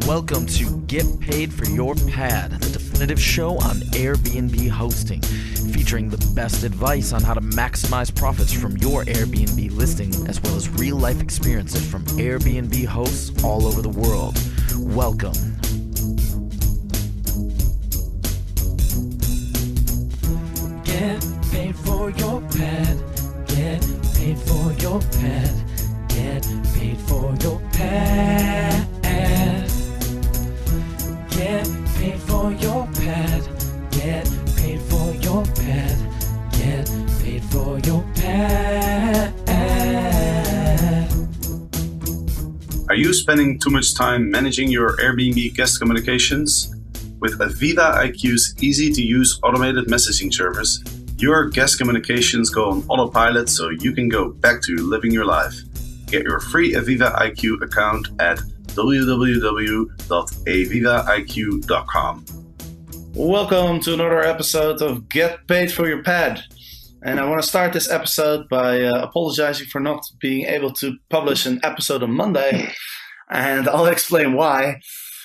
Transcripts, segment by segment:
Welcome to Get Paid for Your Pad, the definitive show on Airbnb hosting, featuring the best advice on how to maximize profits from your Airbnb listing, as well as real-life experiences from Airbnb hosts all over the world. Welcome. Get paid for your pad. Get paid for your pad. Get paid for your pad. Get paid for your pad. Get paid for your pad. Get paid for your pad. Are you spending too much time managing your Airbnb guest communications? With Aviva IQ's easy-to-use automated messaging service, your guest communications go on autopilot so you can go back to living your life. Get your free Aviva IQ account at www.avivaiq.com. Welcome to another episode of Get Paid for Your Pad. And I want to start this episode by apologizing for not being able to publish an episode on Monday. And I'll explain why.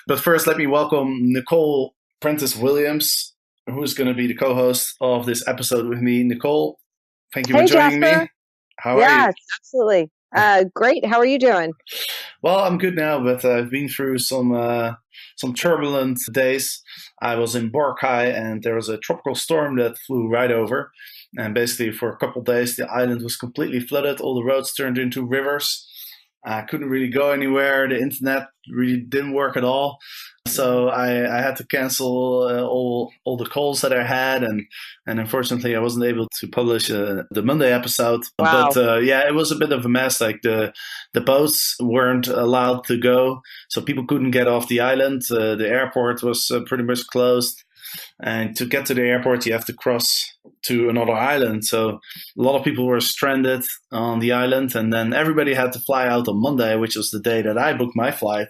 But first, let me welcome Nicole Prentice-Williams, who's going to be the co-host of this episode with me. Nicole, thank you for joining Jasper. me. How are you? Yes, absolutely. Great. How are you doing? Well, I'm good now, but I've been through some turbulent days. I was in Boracay, and there was a tropical storm that flew right over. And basically, for a couple of days, the island was completely flooded. All the roads turned into rivers. I couldn't really go anywhere. The internet really didn't work at all. So I had to cancel all the calls that I had, and unfortunately I wasn't able to publish the Monday episode. Wow. But yeah, it was a bit of a mess. Like the boats weren't allowed to go, so people couldn't get off the island. The airport was pretty much closed, and to get to the airport you have to cross to another island. So a lot of people were stranded on the island, and then everybody had to fly out on Monday, which was the day that I booked my flight.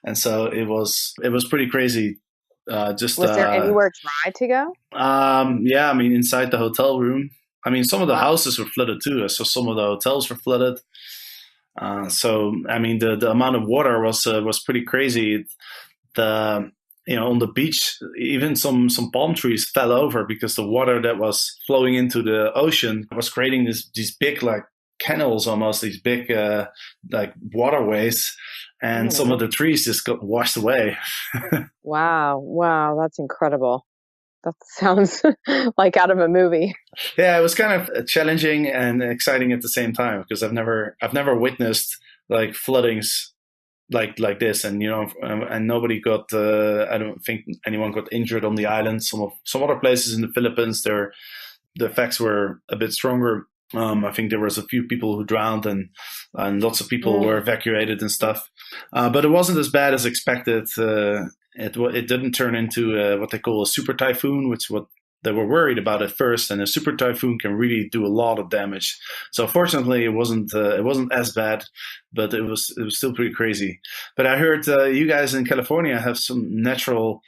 And so it was pretty crazy. Was there anywhere dry to go? Yeah, I mean, inside the hotel room. I mean, some of the houses were flooded too. So some of the hotels were flooded. So I mean, the amount of water was pretty crazy. On the beach, even some palm trees fell over because the water that was flowing into the ocean was creating these big like canals, almost these big like waterways, and some of the trees just got washed away. Wow, that's incredible. That sounds like out of a movie. Yeah, it was kind of challenging and exciting at the same time because I've never witnessed like floodings like this, and and nobody got I don't think anyone got injured on the island. Some other places in the Philippines, the effects were a bit stronger. I think there was a few people who drowned, and lots of people were evacuated and stuff, but it wasn't as bad as expected. It didn't turn into what they call a super typhoon, which what they were worried about at first, and a super typhoon can really do a lot of damage. So fortunately, it wasn't as bad, but it was still pretty crazy. But I heard you guys in California have some natural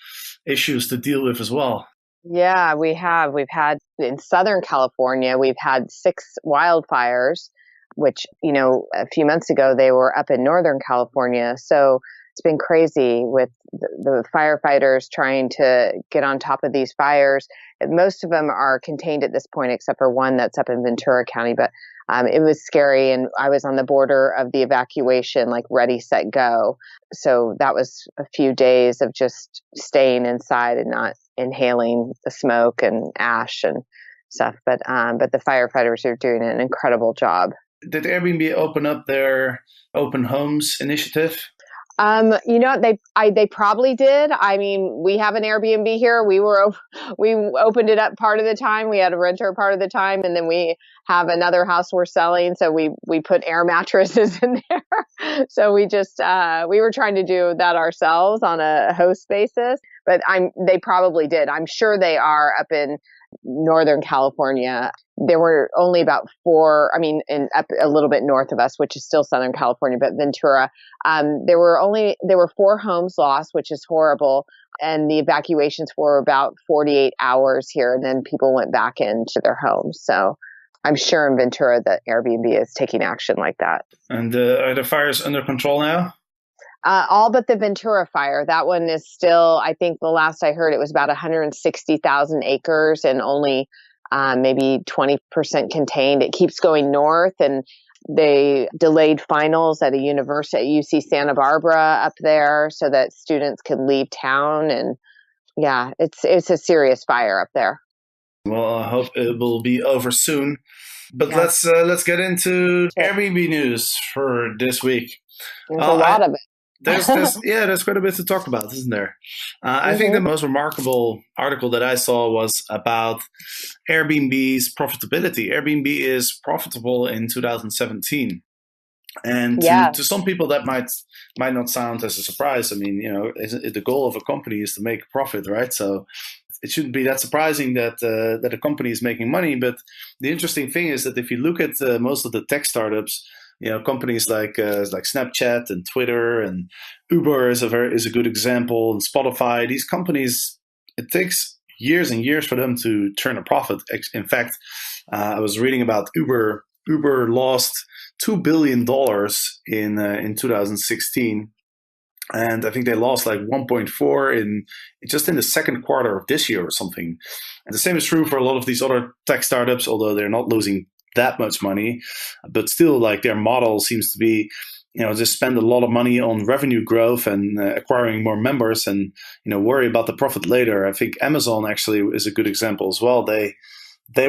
issues to deal with as well. Yeah, we have. We've had in Southern California, we've had 6 wildfires, which, a few months ago, they were up in Northern California. So it's been crazy with the firefighters trying to get on top of these fires. Most of them are contained at this point, except for one that's up in Ventura County. But it was scary. And I was on the border of the evacuation, like ready, set, go. So that was a few days of just staying inside and not inhaling the smoke and ash and stuff. But the firefighters are doing an incredible job. Did Airbnb open up their open homes initiative? They probably did. I mean, we have an Airbnb here. We opened it up part of the time. We had a renter part of the time, and then we have another house we're selling. So we put air mattresses in there. So we were trying to do that ourselves on a host basis, but they probably did. I'm sure they are up in Northern California. There were only about 4, up a little bit north of us, which is still Southern California, but Ventura. There were 4 homes lost, which is horrible. And the evacuations were about 48 hours here. And then people went back into their homes. So I'm sure in Ventura that Airbnb is taking action like that. And are the fires under control now? All but the Ventura fire. That one is still, I think the last I heard, it was about 160,000 acres and only maybe 20% contained. It keeps going north, and they delayed finals at a university at UC Santa Barbara up there so that students could leave town. And yeah, it's a serious fire up there. Well, I hope it will be over soon. But let's get into Airbnb news for this week. There's a lot of it. There's quite a bit to talk about, isn't there? I think the most remarkable article that I saw was about Airbnb's profitability. Airbnb is profitable in 2017. And to some people that might not sound as a surprise. I mean, the goal of a company is to make a profit, right? So it shouldn't be that surprising that a company is making money. But the interesting thing is that if you look at most of the tech startups, companies like Snapchat and Twitter and Uber is a good example, and Spotify. These companies, it takes years and years for them to turn a profit. In fact, I was reading about Uber. Uber lost $2 billion in 2016. And I think they lost like 1.4 in the second quarter of this year or something. And the same is true for a lot of these other tech startups, although they're not losing that much money. But still, like, their model seems to be, just spend a lot of money on revenue growth and acquiring more members and, worry about the profit later. I think Amazon actually is a good example as well. They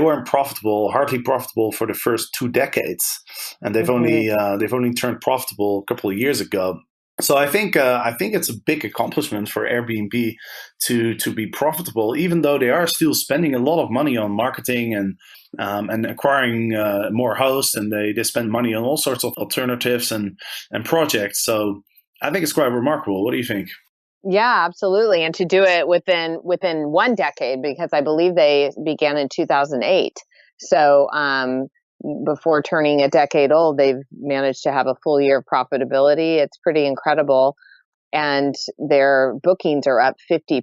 weren't hardly profitable for the first 2 decades. And they've only turned profitable a couple of years ago. So I think it's a big accomplishment for Airbnb to be profitable, even though they are still spending a lot of money on marketing and acquiring more hosts, and they spend money on all sorts of alternatives and projects. So I think it's quite remarkable. What do you think? Yeah, absolutely. And to do it within 1 decade, because I believe they began in 2008. So before turning a decade old, they've managed to have a full year of profitability. It's pretty incredible. And their bookings are up 50%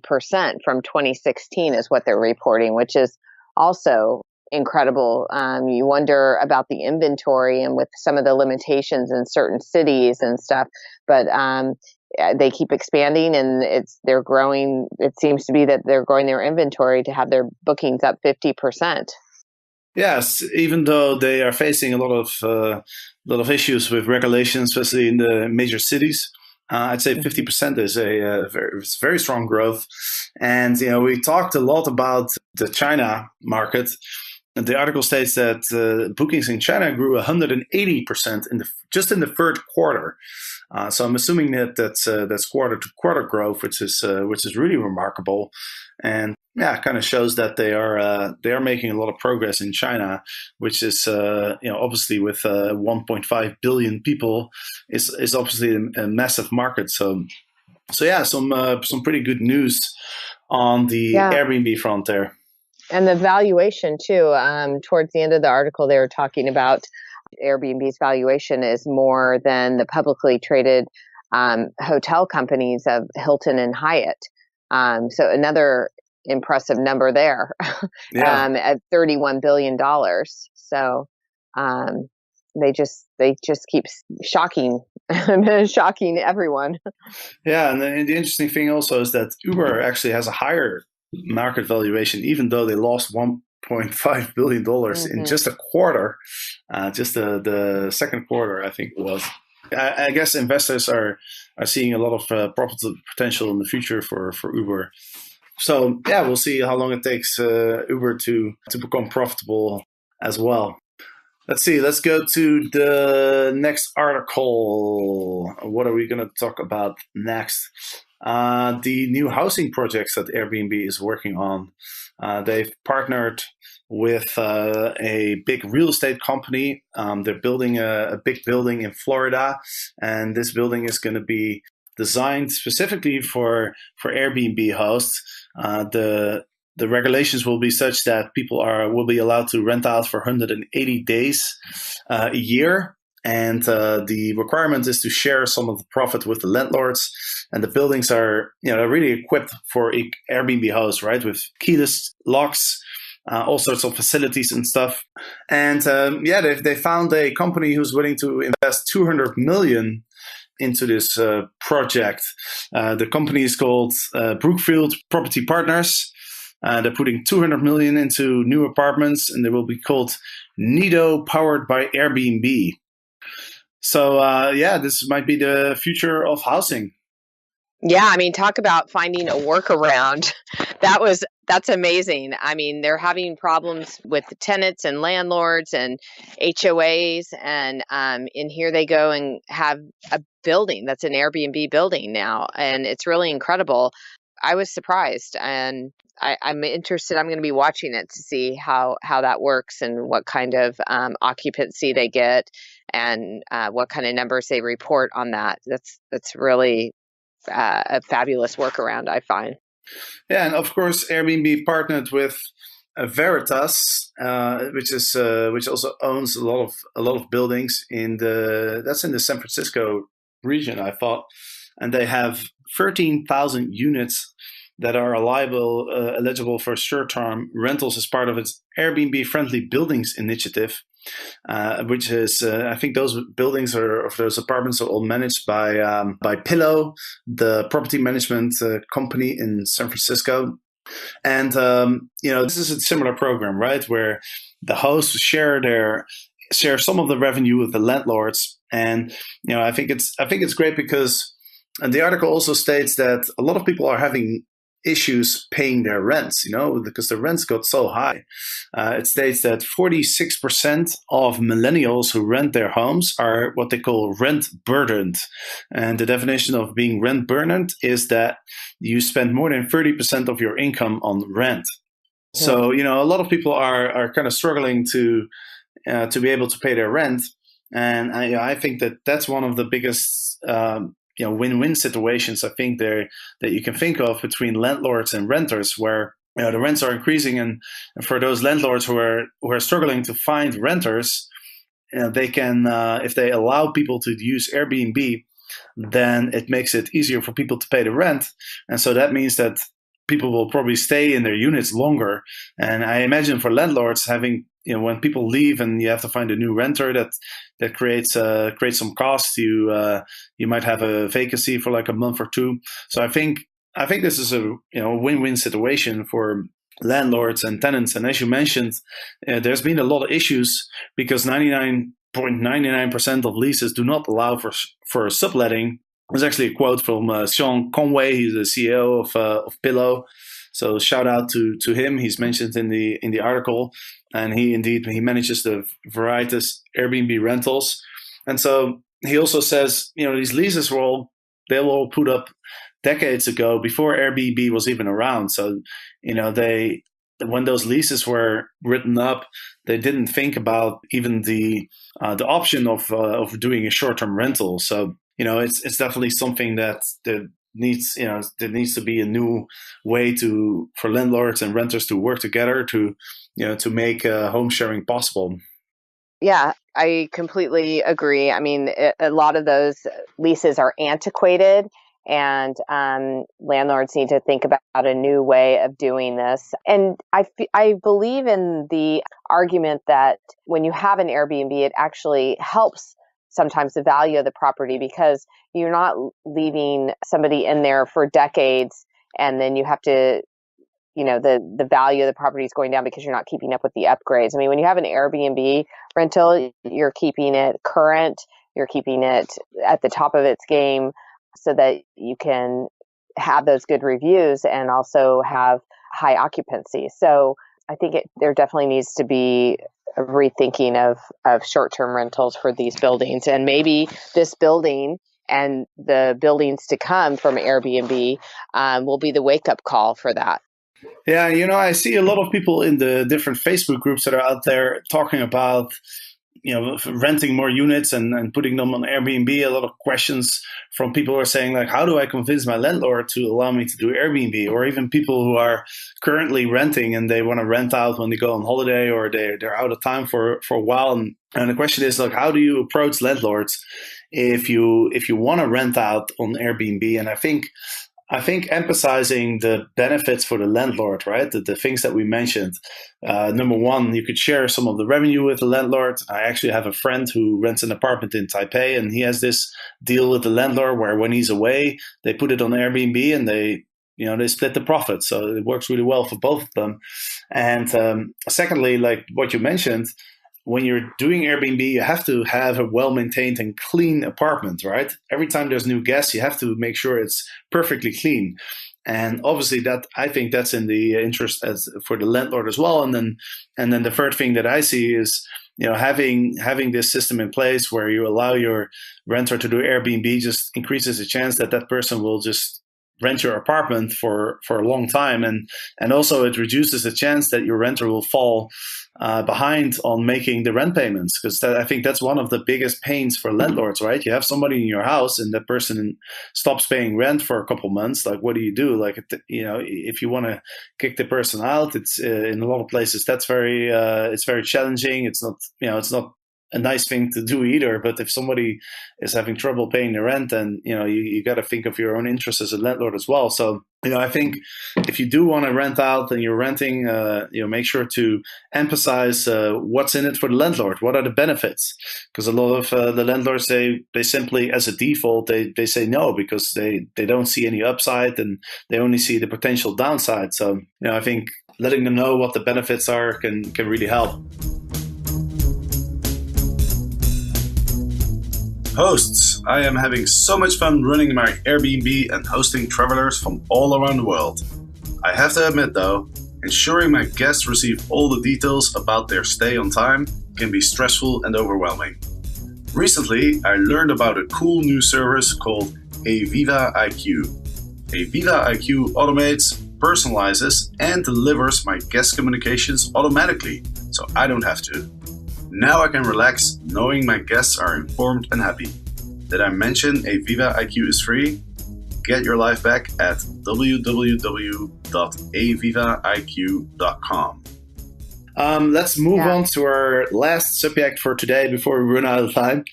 from 2016 is what they're reporting, which is also incredible. You wonder about the inventory and with some of the limitations in certain cities and stuff, but they keep expanding, and they're growing. It seems to be that they're growing their inventory to have their bookings up 50%. Yes, even though they are facing a lot of issues with regulations, especially in the major cities, I'd say 50% is a very strong growth. And we talked a lot about the China market. And the article states that bookings in China grew 180% just in the third quarter. So I'm assuming that's quarter to quarter growth, which is really remarkable. And yeah, it kind of shows that they are making a lot of progress in China, which is obviously with 1.5 billion people is obviously a massive market. So yeah, some pretty good news on the Airbnb front there. And the valuation too. Towards the end of the article, they were talking about Airbnb's valuation is more than the publicly traded hotel companies of Hilton and Hyatt. So another impressive number there at $31 billion. So they just keep shocking everyone. Yeah, and the interesting thing also is that Uber actually has a higher market valuation, even though they lost $1.5 billion in just a quarter, just the second quarter, I think it was. I guess investors are seeing a lot of profit potential in the future for Uber. So yeah, we'll see how long it takes Uber to become profitable as well. Let's see. Let's go to the next article. What are we going to talk about next? The new housing projects that Airbnb is working on. They've partnered with a big real estate company. They're building a big building in Florida, and this building is going to be designed specifically for Airbnb hosts. The regulations will be such that people will be allowed to rent out for 180 days a year. And the requirement is to share some of the profit with the landlords. And the buildings are, really equipped for Airbnb hosts, right? With keyless locks, all sorts of facilities and stuff. And they found a company who's willing to invest $200 million into this project. The company is called Brookfield Property Partners. They're putting 200 million into new apartments, and they will be called Niido Powered by Airbnb. So this might be the future of housing. Yeah, I mean, talk about finding a workaround. That's amazing. I mean, they're having problems with the tenants and landlords and HOAs, and in here they go and have a building that's an Airbnb building now, and it's really incredible. I was surprised, and I'm interested. I'm going to be watching it to see how that works and what kind of occupancy they get, and what kind of numbers they report on that. That's really a fabulous workaround, I find. Yeah, and of course, Airbnb partnered with Veritas, which also owns a lot of buildings in the San Francisco region, I thought, and they have 13,000 units that are eligible for short-term rentals as part of its Airbnb Friendly Buildings initiative. Which is, I think those buildings those apartments are all managed by Pillow, the property management company in San Francisco. And, this is a similar program, right? Where the hosts share some of the revenue with the landlords. And, I think it's great because the article also states that a lot of people are having issues paying their rents, because the rents got so high. It states that 46% of millennials who rent their homes are what they call rent burdened. And the definition of being rent burdened is that you spend more than 30% of your income on rent. Yeah. So, a lot of people are kind of struggling to be able to pay their rent. And I think that's one of the biggest win-win situations I think that you can think of between landlords and renters, where the rents are increasing, and for those landlords who are struggling to find renters, they can if they allow people to use Airbnb, then it makes it easier for people to pay the rent, and so that means that people will probably stay in their units longer. And I imagine for landlords, having when people leave and you have to find a new renter, that creates some cost. You might have a vacancy for like a month or two. So I think this is a win-win situation for landlords and tenants. And as you mentioned, there's been a lot of issues because 99.99% of leases do not allow for subletting. There's actually a quote from Sean Conway. He's the CEO of Pillow. So shout out to him. He's mentioned in the article, and he manages the Veritas Airbnb rentals. And so he also says, these leases they were all put up decades ago before Airbnb was even around. So when those leases were written up, they didn't think about even the option of doing a short-term rental. So it's definitely something that needs to be a new way for landlords and renters to work together to make home sharing possible. Yeah, I completely agree. I mean, a lot of those leases are antiquated, and landlords need to think about a new way of doing this. And I believe in the argument that when you have an Airbnb, it actually helps sometimes the value of the property, because you're not leaving somebody in there for decades and then you have to, the value of the property is going down because you're not keeping up with the upgrades. I mean, when you have an Airbnb rental, you're keeping it current, you're keeping it at the top of its game so that you can have those good reviews and also have high occupancy. So I think there definitely needs to be a rethinking of short-term rentals for these buildings. And maybe this building and the buildings to come from Airbnb will be the wake-up call for that. Yeah, I see a lot of people in the different Facebook groups that are out there talking about renting more units and putting them on Airbnb. A lot of questions from people who are saying, like, how do I convince my landlord to allow me to do Airbnb? Or even people who are currently renting and they want to rent out when they go on holiday or they're out of time for a while. And the question is, like, how do you approach landlords if you want to rent out on Airbnb? And I think I think emphasizing the benefits for the landlord, right? The things that we mentioned. Number one, you could share some of the revenue with the landlord. I actually have a friend who rents an apartment in Taipei, and he has this deal with the landlord where when he's away, they put it on Airbnb and they split the profit. So it works really well for both of them. And secondly, like what you mentioned, when you're doing Airbnb, you have to have a well-maintained and clean apartment, right? Every time there's new guests, you have to make sure it's perfectly clean. And obviously I think that's in the interest for the landlord as well. And then the third thing that I see is, having this system in place where you allow your renter to do Airbnb just increases the chance that person will just rent your apartment for a long time. And also it reduces the chance that your renter will fall behind on making the rent payments, because I think that's one of the biggest pains for landlords, right? You have somebody in your house and that person stops paying rent for a couple months. Like, what do you do? Like, if you want to kick the person out, it's in a lot of places that's it's very challenging. It's not a nice thing to do either. But if somebody is having trouble paying the rent, then you got to think of your own interests as a landlord as well. So I think if you do want to rent out and you're renting, make sure to emphasize what's in it for the landlord. What are the benefits? Because a lot of the landlords they simply, as a default, they say no because they don't see any upside and they only see the potential downside. So I think letting them know what the benefits are can really help. Hosts, I am having so much fun running my Airbnb and hosting travelers from all around the world. I have to admit though, ensuring my guests receive all the details about their stay on time can be stressful and overwhelming. Recently, I learned about a cool new service called Aviva IQ. Aviva IQ automates, personalizes, and delivers my guest communications automatically, so I don't have to. Now I can relax knowing my guests are informed and happy. Did I mention Aviva IQ is free? Get your life back at www.avivaiq.com. Let's move on to our last subject for today before we run out of time,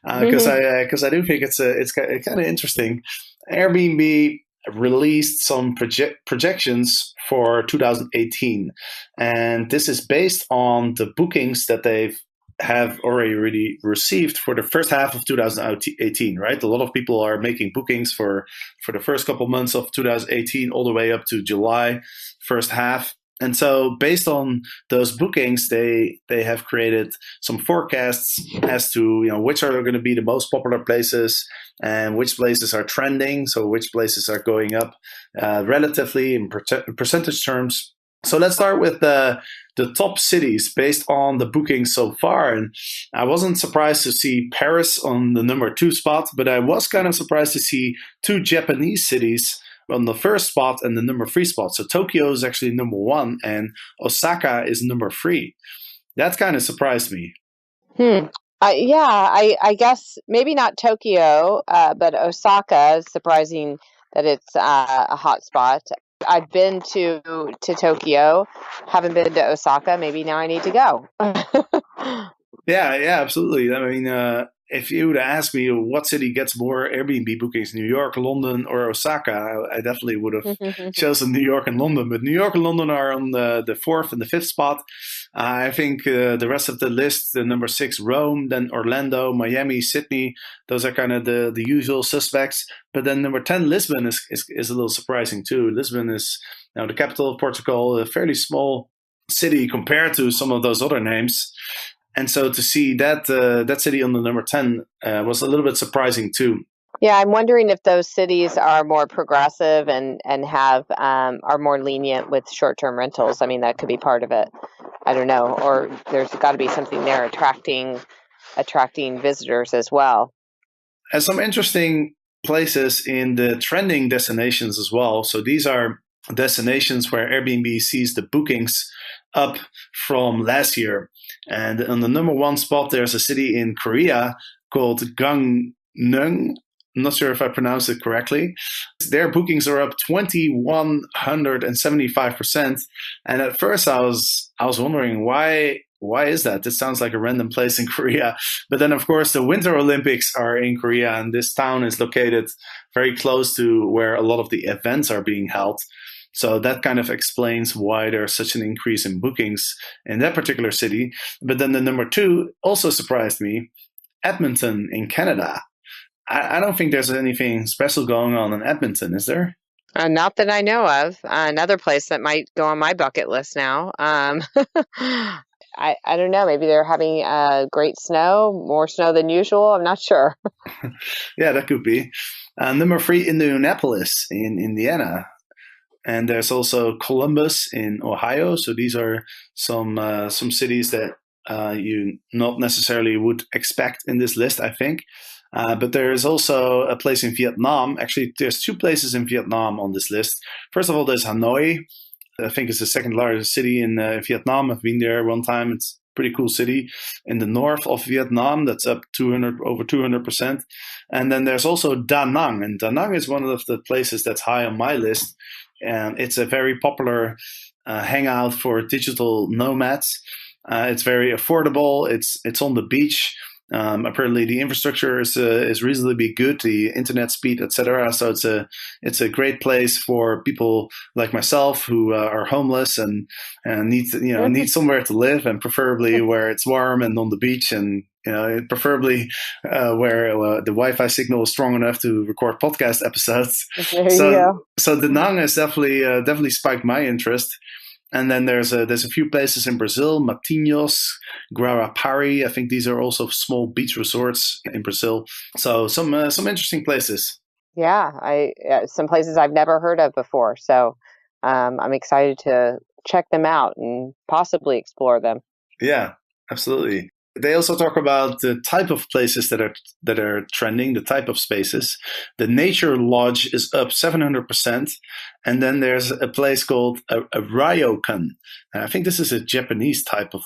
because I do think it's kind of interesting. Airbnb released some projections for 2018, and this is based on the bookings that they have already received for the first half of 2018, right? A lot of people are making bookings for the first couple months of 2018 all the way up to July first half. And so based on those bookings, they have created some forecasts as to which are going to be the most popular places and which places are trending, so which places are going up relatively in percentage terms. So let's start with the top cities based on the bookings so far. And I wasn't surprised to see Paris on the number 2 spot, but I was kind of surprised to see 2 Japanese cities on the first spot and the number 3 spot. So Tokyo is actually number 1 and Osaka is number 3. That kind of surprised me. I guess maybe not Tokyo, but Osaka is surprising that it's a hot spot. I've been to Tokyo, haven't been to Osaka. Maybe now I need to go. Yeah, absolutely. I mean, if you would ask me what city gets more Airbnb bookings, New York, London, or Osaka, I definitely would have chosen New York and London. But New York and London are on the 4th and the 5th spot. I think the rest of the list, the number 6, Rome, then Orlando, Miami, Sydney, those are kind of the usual suspects. But then number 10, Lisbon is a little surprising too. Lisbon is now the capital of Portugal, a fairly small city compared to some of those other names. And so to see that city on the number 10 was a little bit surprising too. Yeah, I'm wondering if those cities are more progressive and have are more lenient with short-term rentals. I mean, that could be part of it. I don't know. Or there's got to be something there attracting visitors as well. And some interesting places in the trending destinations as well. So these are destinations where Airbnb sees the bookings up from last year. And on the number 1 spot, there's a city in Korea called Gangneung. I'm not sure if I pronounced it correctly. Their bookings are up 2,175%. And at first I was wondering why why is that? This sounds like a random place in Korea. But then, of course, the Winter Olympics are in Korea, and this town is located very close to where a lot of the events are being held. So that kind of explains why there's such an increase in bookings in that particular city. But then the number 2 also surprised me, Edmonton in Canada. I don't think there's anything special going on in Edmonton, is there? Not that I know of. Another place that might go on my bucket list now. I don't know. Maybe they're having great snow, more snow than usual. I'm not sure. Yeah, that could be. Number 3, Indianapolis in Indiana. And there's also Columbus in Ohio. So these are some cities that you not necessarily would expect in this list, I think. But there is also a place in Vietnam. Actually, there's 2 places in Vietnam on this list. First of all, there's Hanoi. I think it's the second largest city in Vietnam. I've been there one time. It's a pretty cool city in the north of Vietnam. That's up over 200%. And then there's also Da Nang. And Da Nang is one of the places that's high on my list. And it's a very popular hangout for digital nomads. It's very affordable. It's on the beach. Apparently, the infrastructure is reasonably good, the internet speed, etc. So it's a great place for people like myself who are homeless and need somewhere to live, and preferably where it's warm and on the beach, and preferably where the Wi-Fi signal is strong enough to record podcast episodes. There you go. So Da Nang has definitely spiked my interest. And then there's a few places in Brazil, Matinhos, Guarapari. I think these are also small beach resorts in Brazil. So some interesting places. Yeah, some places I've never heard of before. So I'm excited to check them out and possibly explore them. Yeah, absolutely. They also talk about the type of places that are trending, the type of spaces. The Nature Lodge is up 700%. And then there's a place called a ryokan. I think this is a Japanese type of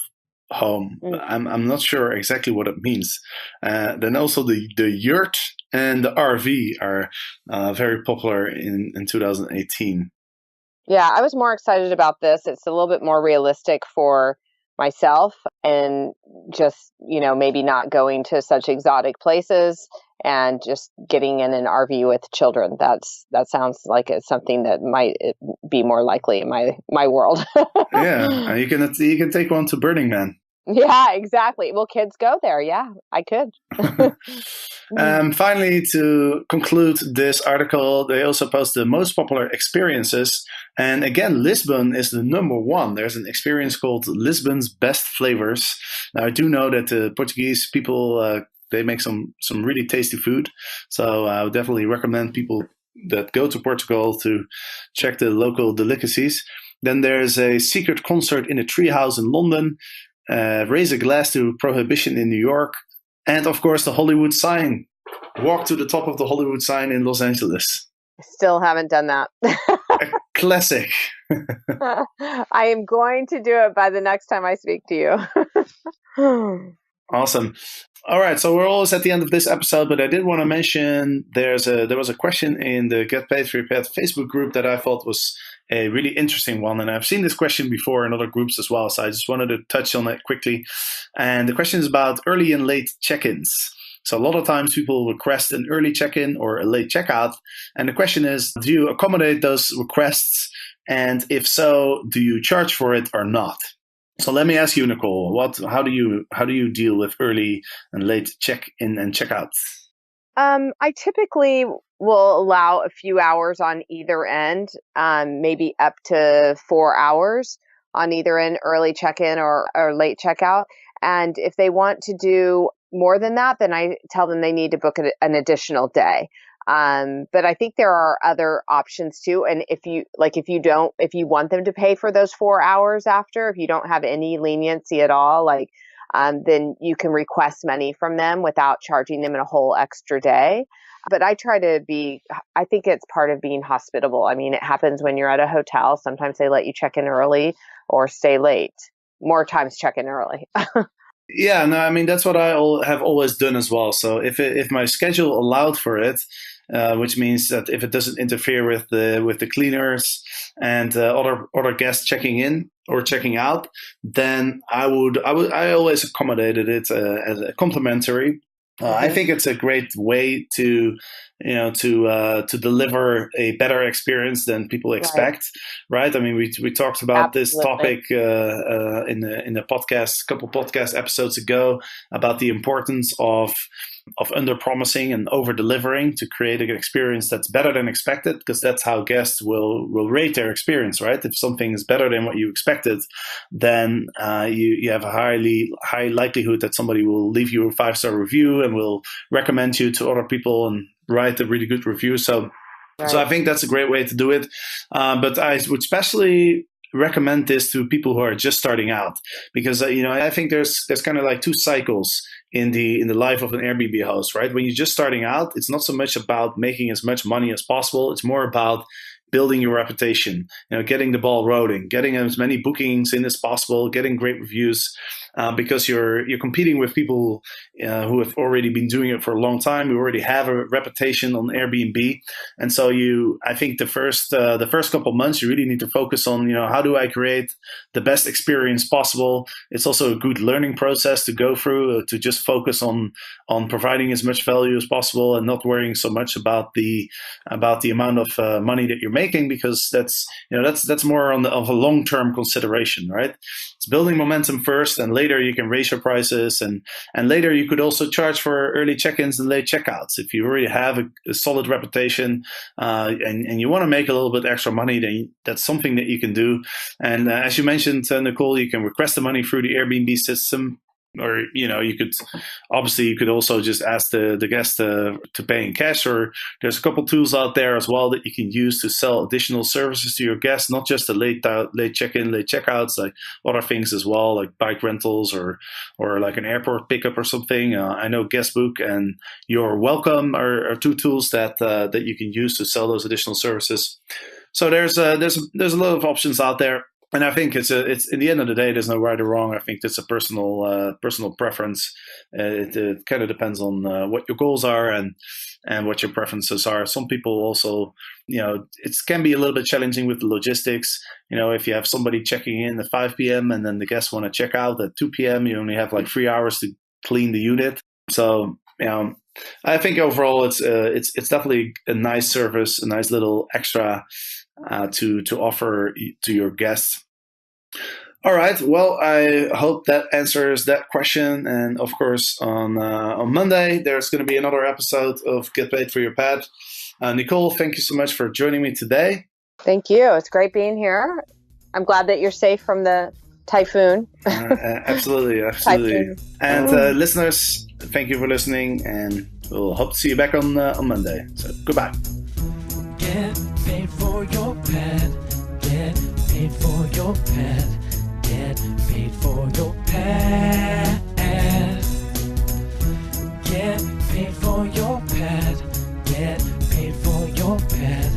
home. I'm not sure exactly what it means. Then also the yurt and the RV are very popular in 2018. Yeah, I was more excited about this. It's a little bit more realistic for myself, and just, maybe not going to such exotic places and just getting in an RV with children. That sounds like it's something that might be more likely in my world. Yeah, you can take one to Burning Man. Yeah, exactly. Well, kids go there. Yeah, I could. Finally, to conclude this article, they also post the most popular experiences. And again, Lisbon is the number 1. There's an experience called Lisbon's Best Flavors. Now, I do know that the Portuguese people, they make some really tasty food. So I would definitely recommend people that go to Portugal to check the local delicacies. Then there's a secret concert in a treehouse in London. Raise a glass to prohibition in New York. And of course, the Hollywood sign. Walk to the top of the Hollywood sign in Los Angeles. Still haven't done that. A classic. I am going to do it by the next time I speak to you. Awesome. All right, so we're almost at the end of this episode, but I did want to mention there was a question in the Get Paid for Your Pet Facebook group that I thought was a really interesting one, and I've seen this question before in other groups as well, so I just wanted to touch on it quickly. And the question is about early and late check-ins. So a lot of times people request an early check-in or a late checkout, and the question is, do you accommodate those requests? And if so, do you charge for it or not? So let me ask you, Nicole, how do you deal with early and late check-in and check-outs? I typically will allow a few hours on either end, maybe up to 4 hours on either end, early check-in or late checkout. And if they want to do more than that, then I tell them they need to book an additional day. But I think there are other options too. And if you want them to pay for those 4 hours after, if you don't have any leniency at all, then you can request money from them without charging them in a whole extra day. But I think it's part of being hospitable. I mean, it happens when you're at a hotel. Sometimes they let you check in early or stay late. More times check in early. Yeah, no, I mean, that's what I have always done as well. So if my schedule allowed for it, which means that if it doesn't interfere with the cleaners and other guests checking in or checking out, then I always accommodated it as a complimentary. I think it's a great way to deliver a better experience than people expect, right? I mean, we talked about this topic in the podcast, couple podcast episodes ago, about the importance of under promising and over delivering to create an experience that's better than expected, because that's how guests will rate their experience, right? If something is better than what you expected, then you have a high likelihood that somebody will leave you a 5-star review and will recommend you to other people and write a really good review. So I think that's a great way to do it. But I would especially recommend this to people who are just starting out, because I think there's kind of like two cycles in the life of an Airbnb host, right? When you're just starting out, it's not so much about making as much money as possible. It's more about building your reputation, getting the ball rolling, getting as many bookings in as possible, getting great reviews, because you're competing with people who have already been doing it for a long time, who already have a reputation on Airbnb. And so I think the first couple months, you really need to focus on, how do I create the best experience possible? It's also a good learning process to go through, to just focus on providing as much value as possible and not worrying so much about the amount of money that you're making, because that's more of a long-term consideration, right? It's building momentum first, and later you can raise your prices, and later you could also charge for early check-ins and late checkouts. If you already have a solid reputation and you want to make a little bit extra money, then that's something that you can do. And as you mentioned, Nicole, you can request the money through the Airbnb system. Or you could also just ask the guest to pay in cash, or there's a couple tools out there as well that you can use to sell additional services to your guests, not just the late check-in, late checkouts, like other things as well, like bike rentals or like an airport pickup or something. I know Guestbook and You're Welcome are two tools that you can use to sell those additional services. So there's a lot of options out there. And I think it's in the end of the day, there's no right or wrong. I think it's a personal preference. It kind of depends on what your goals are and what your preferences are. Some people also, it can be a little bit challenging with the logistics. If you have somebody checking in at 5 p.m. and then the guests want to check out at 2 p.m., you only have like 3 hours to clean the unit. So, I think overall it's definitely a nice service, a nice little extra to offer to your guests. All right. Well, I hope that answers that question. And of course, on Monday, there's going to be another episode of Get Paid for Your Pad. Nicole, thank you so much for joining me today. Thank you. It's great being here. I'm glad that you're safe from the typhoon. Absolutely. Typhoon. And listeners, thank you for listening, and we'll hope to see you back on Monday. So goodbye. Get paid for your pad. Get paid for your pad. Get paid for your pad. Get paid for your pad. Get paid for your pad.